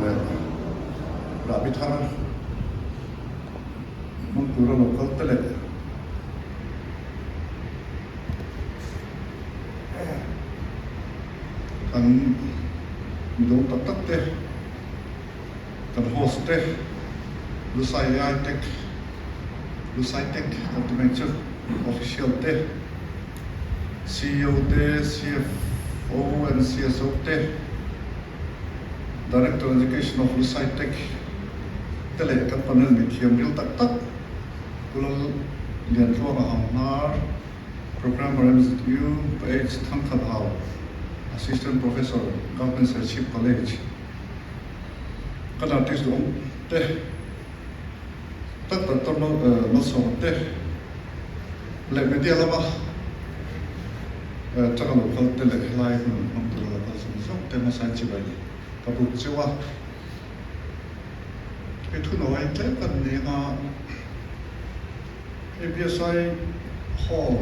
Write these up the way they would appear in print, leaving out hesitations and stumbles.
le rabi thar mun pura local tele kan midong tak te kan host te Lusai Tech kan dimension official te CEO te CFO and CSO te Director of Education of Lusai Tech tele kan panel mi thiam ril tak kulal lian thua ka hamnar Programmer MZU PH Thangkhat Hau Assistant Professor Government Leadership College kan artist dong te tak no so te le media lama chắc là không tên lệ lai không từ là có sự sống tên mà sai chỉ vậy các bộ chưa qua cái thứ nói cái phần này mà cái bia sai hall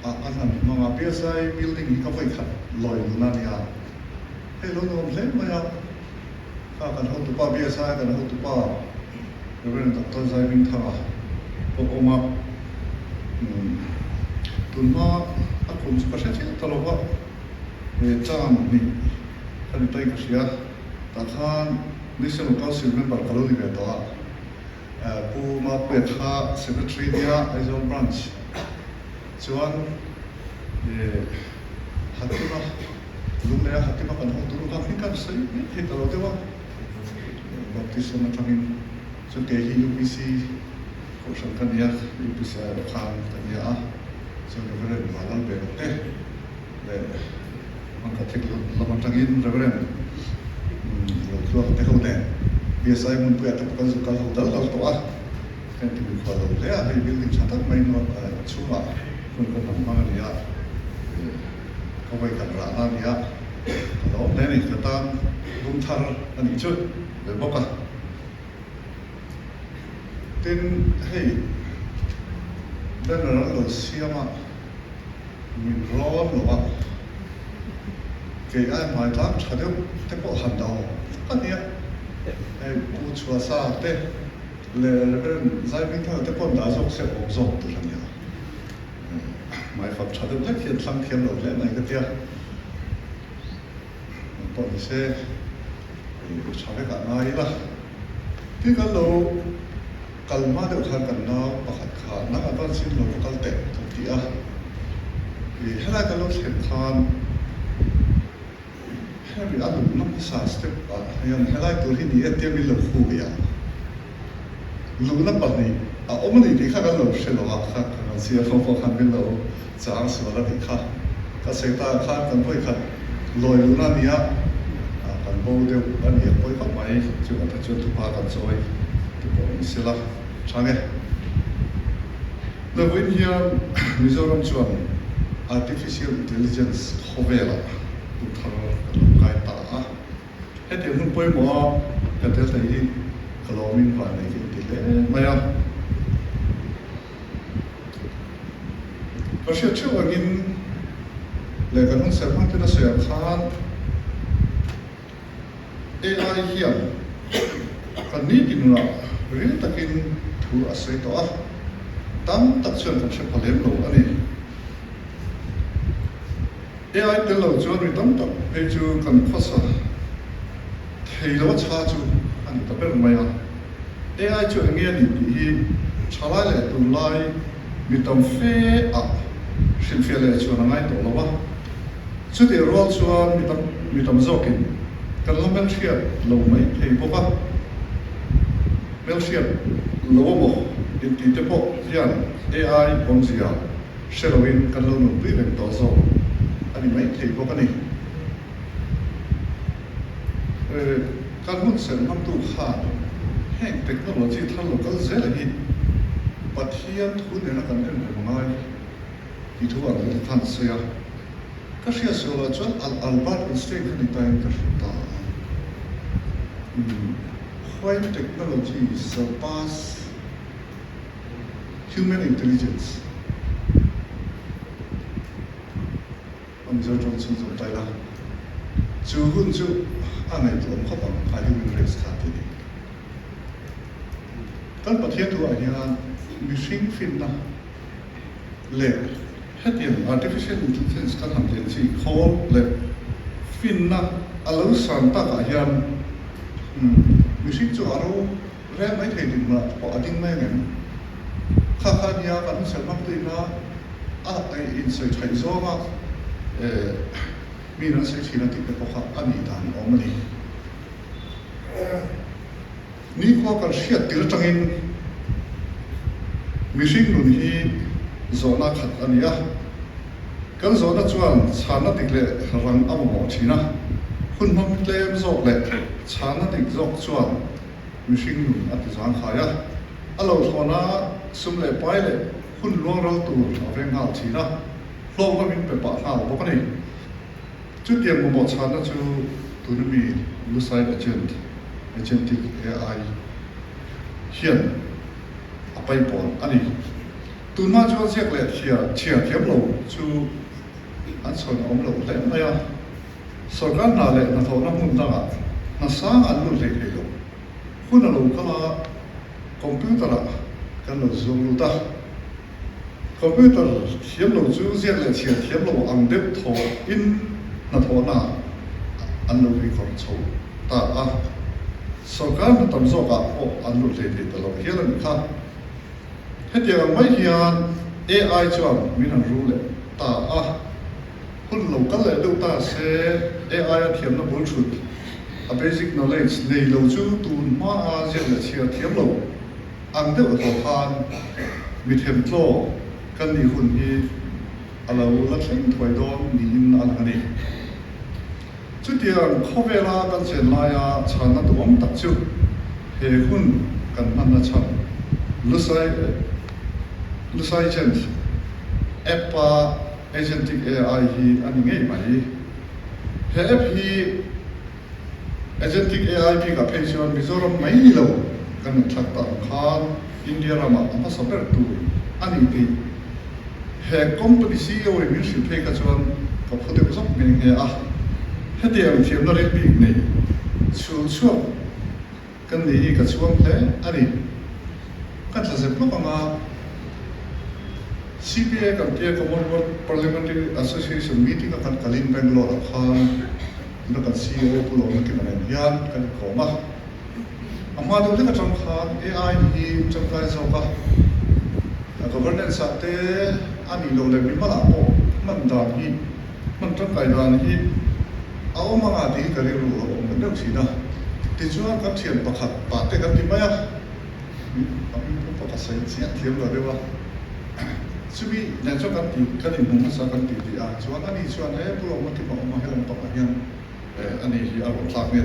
anh làm mà bia sai building có phải khẩn lòi luôn nè cái lúc nó lên mà ya cần hậu tụ ba bia sai cần hậu tụ ba rồi bên tập tôi sai bình thà bộ mà tuần mà cũng có sẽ chết tao lo về trang bị cái này cái gì à ta khan đi xem một câu chuyện về bảo lưu về đó pu mà về ha secretary dia Aizon branch chuan hatima lúc này hatima kan hậu tụ kan hikan sei hi tao lo dewa baptism na tangin so ke hi UPC ko sang kan ya UPC khan kan ya so reverend malal be le man ka thik lamang tangin reverend lo te ho ne BSI mun pe ta kan zu kal ho dal dal to a kan ti ko lo le a hi building cha tak mai no chuma kun ko nam ma ni ya ko vai kan ra na ni ya lo ne ni ka tam dum thar ani chu le boka tin hey dan lo siama min ron lo ba ke ai mai tam chadeu te po han dao ania ai pu chua sa te le zai bin tha te po da zok se ok zok tu ania mai fap chadeu la khian thlang khian lo le nai ka tia po ni se chave ka nai la ti ka lo kalma de khan kan na pakhat kha na ka ban sin lo kal te ti a hela ka lo khen khan hela bi adu nam sa step a yan hela tur hi ni ete mi lo khu ya lu na pa ni a omni ni kha ka lo she lo a kha ka si a fo khan bin lo chang si wala ni kha ka se ta kha kan phoi kha loi lu na ni a kan bo de an ye poi ka mai chu ta chu tu pa kan choi tu bo ni sila change the win here Mizoram chuan artificial intelligence hovela tu thar kai ta a hete hun poi mo ka tel tai hi kalomin va nei ki ti le maya pasha chu agin le kan hun ser han ta se khan AI hian kan ni din la ril takin thu asai to a tam tak chuan kan se phalem lo ani AI te lo chuan ri tam tak pe chu kan khosa thei lo cha chu ani ta ber maya AI chu nge ni hi chala le tu lai mi tam fe a shin fe le chu na ngai to lo ba chu de rol chuan mi tam zokin kan lo mel thia lo mai thei bo ka Belgium lomo in titepo hian AI bonzia shelowin kan lo nu pri veng to zo ani mai thei bo kani kan mun sen mam tu kha heng technology thal local zel hi pathian thu ne na kan en ngai ki thu ar le than se ya ka sia so la chuan Albert Einstein kan time ka ta when technology surpass human intelligence, I'm just going to จูหุ่นจูอะไรตัวเขาบอกอายุเรสขาดที่นี่กันประเทศตัวอย่างมิชิงฟินนะเล่เฮ็ดอย่าง artificial intelligence กันทำเป็นสิ่งโคลเล่ฟินนะอาลูสันตักอย่างมิชิงจูอารูแรงไม่เท่ดิมาพออดิ้งไม่เงี้ยข้าขายากันเสร็จมากเลยนะไออินไซต์ไทยโซ่มามีนักศึกษาที่เป็นพวกอันนี้ทางออกมาดีนี่ข้อการเชื่อติดจังอินมิชิงนุ่นฮีโซนักขัดอันนี้กันโซนักจวนชานักติกเล่รังอวมอชีนะคุณมันเล่มโซกเล่ชานักติกโซกจวนมิชิงนุ่นอัติจางขายเราทว่านะสมเล่ไปเล่คุณลวงเราตัวเอาเรื่องหาชีนะลงมาเป็นแบบป่าหาบอกนี่จุดเดียวมันบอกชานะจูตัวนี้มีลูไซด์agentic AI เขียนเอาไปปอนอันนี้ตัวน่าจะเรียกเลยเชียเทียบเราจูอันส่วนอมเราเล่นไหมส่วนการน่าเล่นน่าทอน้ำมันต่างน่าสร้างอันนู้นเล่นเลยคุณเราก็มาคอมพิวเตอร์กันเราซูมดูตาคอมพิวเตอร์เทียบเราจูเรียกเลยเทียบเราอันเด็บทออินน่าทอน่าอันนู้นมีความโชว์ตาส่วนการทำโซ่ก็อันนู้นเลยตลอดเฮียนค่ะเฮ็ดอย่างไม่เฮียน AI จวนมีนั่นรู้เลยตาคุณเราก็เลยดูตาเส AI เทียมน่ะบนชุด basic knowledge ในเราจูตูนมาเรียกเลยเชียเทียมเราอันเดียวกับทานมีเทมโตกันนี่หุ่นที่เราละเส้นถอยดอนนี่อันนี้จุดเดียวข้อเวลากันเช่นลายชาณตัวมันตัดจุดเฮหุ่นกันมันนะชันลุไซเจนแอปปะ agentic AI ฮีอันนี้ไงไหมเฮแอปฮี agentic AI มีกับเพจวันมิโซรัมไม่เลวกันชัดต่างข้างอินเดียรามาอันนั้นสับเปอร์ตัวอันนี้ที่เฮคอมพานีซีอีโอมิวสิเพจกันชวนกับคนเดียวก็สับเมงเฮเฮ็ดอย่างเทียมนั่นเองบิ๊กนี่ช่วงกันนี่กับช่วงเท่อันนี้กันจะเสพลูกมา CPA กันที่ Commonwealth Parliamentary Association meeting กันkalin Bangalore kanแล้วกัน CEO ผู้ลงนักกิจการยันกันขอมาอามาดูที่กันจังคัน AI นี่จังไรสักgovernance เตอันนี้เราเลยมีมาละโอ้มันด่านนี้มันจังไรด่านนี้เอามาดีกันเรื่องมันเรื่องสินะที่ช่วยกับเทียนประคับปาเตกันที่ไหมอันนี้ผมประกาศเสียเทียมเลยว่าชีวิตในช่วงกันที่กันนี่มันสักกันที่ช่วงอันนี้ช่วงนี้ผู้ลงมาที่บอกมาให้เราประกาศยังอันนี้ที่เอาหลักเนี่ย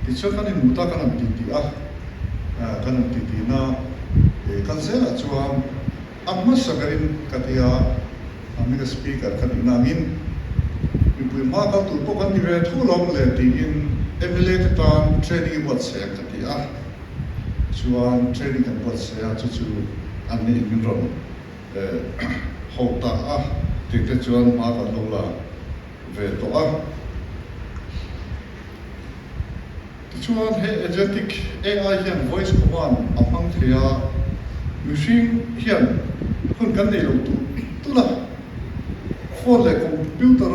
ที่ช่วงกันนี่มุตากันที่กันที่น่ะกันเสียช่วงอัมมัสกันกันที่อามีสปีกเกอร์กันนามินมีผู้มาเข้าตัวพวกกันที่เวทุลองเลยที่อินMLA ตามเทรนนิ่งวัดเสียกันที่ช่วงเทรนนิ่งกันวัดเสียจู่ๆอันนี้มินรอนhow ta thì cái chuyện mà còn đâu là về tổ chuyện hệ agentic AI hiện voice command among thì machine hiện hơn cái này là tu là phone là computer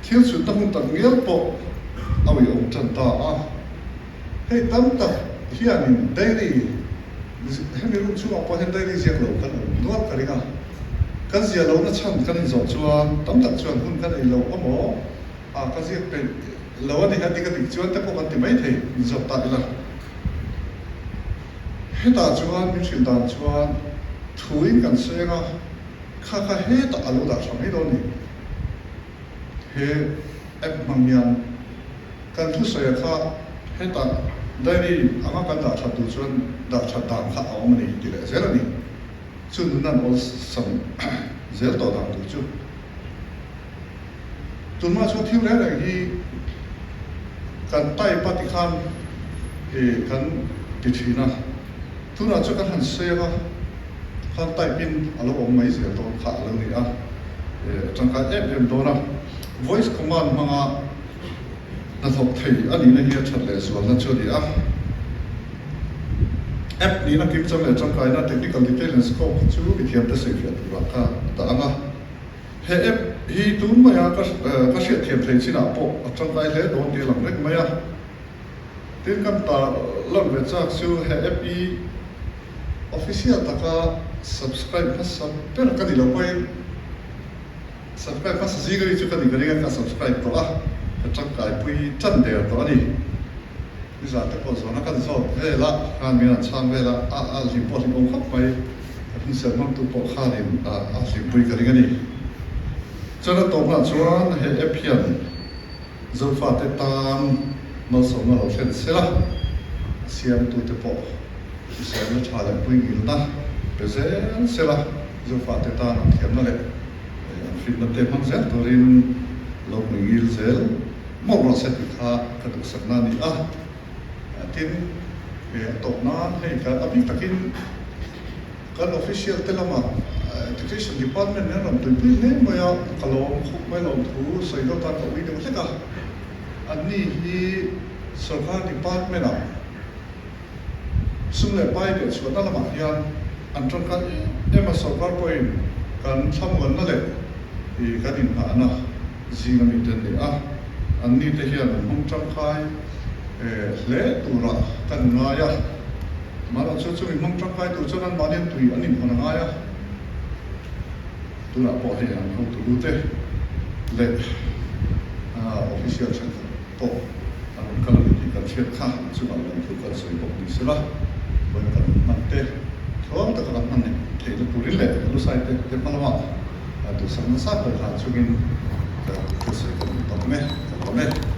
thiếu sự tâm tận nghĩa bộ ao yêu chân ta hay tâm ta hiện dailyให้มีรูปช่วงพอเห็นได้ที่เสียงหลงกันนวดกันเลยกันเสียหลงนั่นช่างกันอีกสองชวนตั้มตัดชวนหุ่นกันอีกหลงก็หมอกันเสียเป็นหลงนี่กันที่กันอีกชวนแต่พวกกันที่ไม่ถึงจบตัดละให้ตาชวนมีสิ่งตาชวนถุยกันเสียงข้าให้ตาอารมณ์ตาชวนให้โดนนี่ให้แอปบางอย่างกันทุกสิ่งข้าให้ตาได้นี่อามากันด่าชัดดูชวนด่าชัดด่างข้าเอามันนี่ดีเลยเสร็จแล้วนี่ชวนนั่นเอาสัมเสร็จต่อด่างดูจูตุนมาชวนที่แรกที่กันใต้ปฏิคันกันติดชีนะทุนอาจจะกันหันเสียกันใต้ปินอารมณ์ไม่เสียตัวขาแล้วนี่จังการเอฟเอ็มตัวนะ voice command มัง na thok thei ani na hi that le sual na chu ni a app ni na kim chang le chang kai na technical detail and scope chu bi thiam te sei fiat wa ka ta anga he app hi tun ma ya ka sia thiam thei china po chang kai le don ti lang rek ma ya tin kam ta lon ve chak chu he app i official taka subscribe ka sab per ka di lo koi subscribe ka si ga chu ka di ga ka subscribe to a chang kai pui chan de to ani bây giờ tất cả số nó cần số về là hàng miền sang về là liền bỏ liền ông khóc vậy hình sự mang tụ bộ khai liền liền bùi cái này cho nên tổng là số hệ ép hiện dấu phạt để tam nó số nó là hiện sẽ là xem tụ tập bộ sẽ nó trả lại bùi nhiều ta bây giờ sẽ là dấu phạt để tam hiện nó lại phim nó thêm hàng rẻ tôi lên lâu mình nhiều rẻ một lần sẽ bị khá cái được sẵn là đi tin tộc nó hay cả abin takin kan official telama education department ne ram tui ne moya kalom khop mai lom thu soi do ta ko wi de ka ani hi sarkar department a sum le pai de chu na lama hian an tron kan ema sarkar point kan thamon na le I kan in ha na jinga mi den le a ani te hian mong chang khai le tura kan ngaya mara chu mong chang kai tu chuan ma nen tui anin hona ngaya tura po he an ho tu te le official chan po an kan ni kan chen kha chu ma lan tu kan soi po ni sela bo kan man te thong ta kan man ne te tu ri le lu sai te malama tu sang sa pa chu gin ta soi ko me